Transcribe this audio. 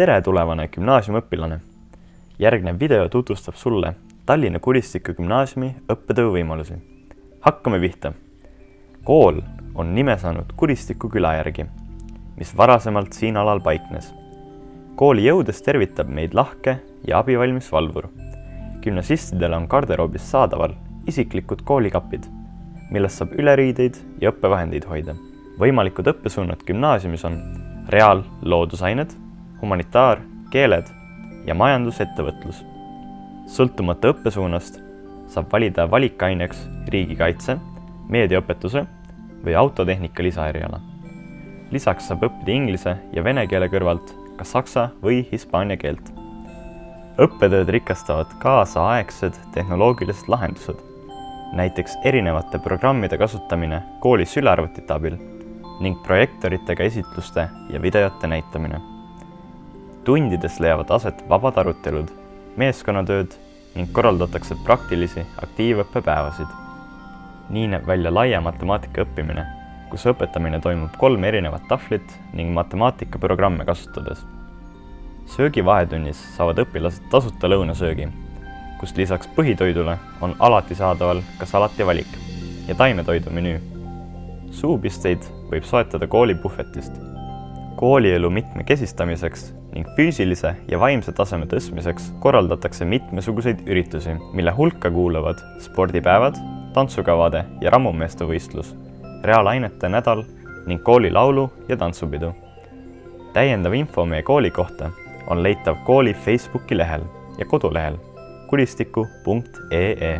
Tere tulevane gümnaasiumiõpilane! Järgnev video tutvustab sulle Tallinna Kuristiku Gümnaasiumi õppetöövõimalusi. Hakkame pihta! Kool on nime saanud Kuristiku küla järgi, mis varasemalt siin alal paiknes. Kooli jõudes tervitab meid lahke ja abivalmis valvur. Gümnasistidele on garderoobis saadaval isiklikud koolikapid, millest saab üleriideid ja õppevahendeid hoida. Võimalikud õppesuunad gümnaasiumis on reaal-, loodusained, humanitaar-, keeled ja majandusettevõtlus. Sõltumata õppesuunast saab valida valikaineks riigikaitse, meediaõpetuse või autotehnika lisaeriala. Lisaks saab õppida inglise ja vene keele kõrvalt ka saksa või hispaania keelt. Õppetööd rikastavad kaasaegsed tehnoloogilised lahendused, näiteks erinevate programmide kasutamine kooli sülearvutite abil ning projektoritega esitluste ja videote näitamine. Tundides leiavad aset vabad arutelud, meeskonnatööd ning korraldatakse praktilisi aktiivõppepäevasid. Nii näeb välja laia matemaatika õppimine, kus õpetamine toimub 3 erinevat tahvlit ning matemaatikaprogramme kasutades. Söögivahetunnis saavad õpilased tasuta lõunasöögi, kus lisaks põhitoidule on alati saadaval ka salativalik ja taimetoidu menüü. Suupisteid võib soetada kooli puhvetist. Koolielu mitmekesistamiseks ning füüsilise ja vaimse taseme tõstmiseks korraldatakse mitmesuguseid üritusi, mille hulka kuuluvad spordipäevad, tantsukavade ja rammumeeste võistlus, reaalainete nädal ning kooli laulu- ja tantsupidu. Täiendav info meie kooli kohta on leitav kooli Facebooki lehel ja kodulehel kuristiku.ee.